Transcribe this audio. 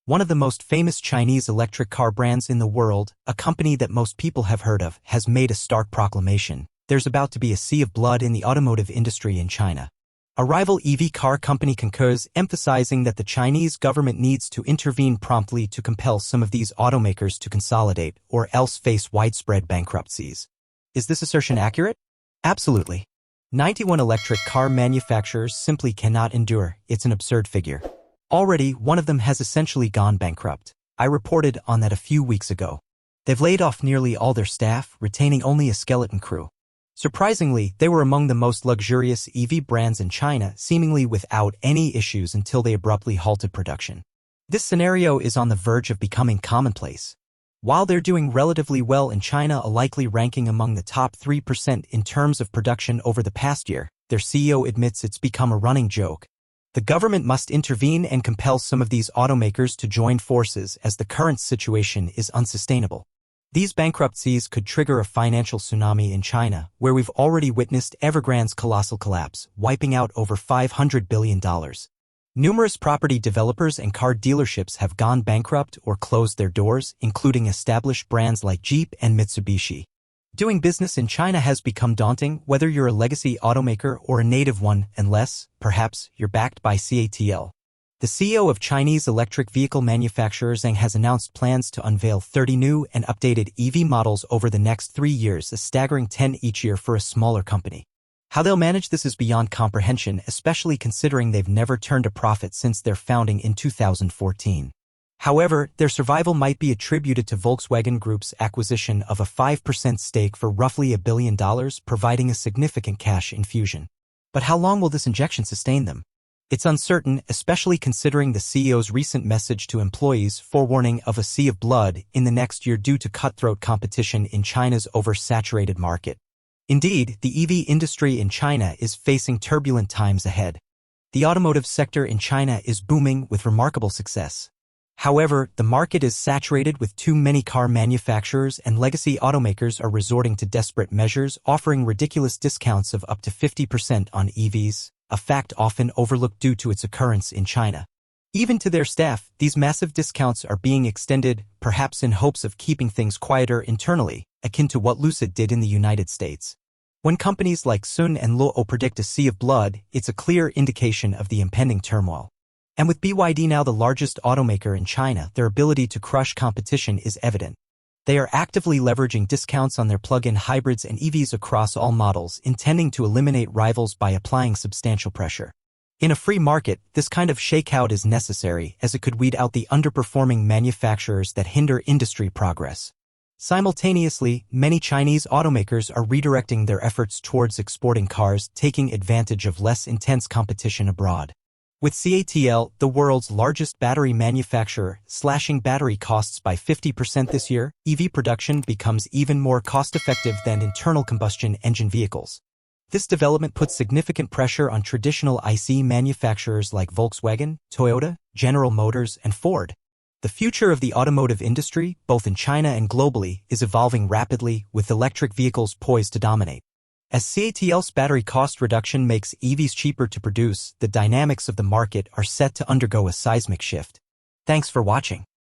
One of the most famous Chinese electric car brands in the world, a company that most people have heard of, has made a stark proclamation. There's about to be a sea of blood in the automotive industry in China. A rival EV car company concurs, emphasizing that the Chinese government needs to intervene promptly to compel some of these automakers to consolidate or else face widespread bankruptcies. Is this assertion accurate? Absolutely. 91 electric car manufacturers simply cannot endure. It's an absurd figure. Already, one of them has essentially gone bankrupt. I reported on that a few weeks ago. They've laid off nearly all their staff, retaining only a skeleton crew. Surprisingly, they were among the most luxurious EV brands in China, seemingly without any issues until they abruptly halted production. This scenario is on the verge of becoming commonplace. While they're doing relatively well in China, likely ranking among the top 3% in terms of production over the past year, their CEO admits it's become a running joke. The government must intervene and compel some of these automakers to join forces as the current situation is unsustainable. These bankruptcies could trigger a financial tsunami in China, where we've already witnessed Evergrande's colossal collapse, wiping out over $500 billion. Numerous property developers and car dealerships have gone bankrupt or closed their doors, including established brands like Jeep and Mitsubishi. Doing business in China has become daunting, whether you're a legacy automaker or a native one, unless, perhaps, you're backed by CATL. The CEO of Chinese electric vehicle manufacturer Zhang has announced plans to unveil 30 new and updated EV models over the next 3 years, a staggering 10 each year for a smaller company. How they'll manage this is beyond comprehension, especially considering they've never turned a profit since their founding in 2014. However, their survival might be attributed to Volkswagen Group's acquisition of a 5% stake for roughly $1 billion, providing a significant cash infusion. But how long will this injection sustain them? It's uncertain, especially considering the CEO's recent message to employees forewarning of a sea of blood in the next year due to cutthroat competition in China's oversaturated market. Indeed, the EV industry in China is facing turbulent times ahead. The automotive sector in China is booming with remarkable success. However, the market is saturated with too many car manufacturers, and legacy automakers are resorting to desperate measures, offering ridiculous discounts of up to 50% on EVs, a fact often overlooked due to its occurrence in China. Even to their staff, these massive discounts are being extended, perhaps in hopes of keeping things quieter internally, akin to what Lucid did in the United States. When companies like Sun and Luo predict a sea of blood, it's a clear indication of the impending turmoil. And with BYD now the largest automaker in China, their ability to crush competition is evident. They are actively leveraging discounts on their plug-in hybrids and EVs across all models, intending to eliminate rivals by applying substantial pressure. In a free market, this kind of shakeout is necessary, as it could weed out the underperforming manufacturers that hinder industry progress. Simultaneously, many Chinese automakers are redirecting their efforts towards exporting cars, taking advantage of less intense competition abroad. With CATL, the world's largest battery manufacturer, slashing battery costs by 50% this year, EV production becomes even more cost-effective than internal combustion engine vehicles. This development puts significant pressure on traditional ICE manufacturers like Volkswagen, Toyota, General Motors, and Ford. The future of the automotive industry, both in China and globally, is evolving rapidly, with electric vehicles poised to dominate. As CATL's battery cost reduction makes EVs cheaper to produce, the dynamics of the market are set to undergo a seismic shift. Thanks for watching.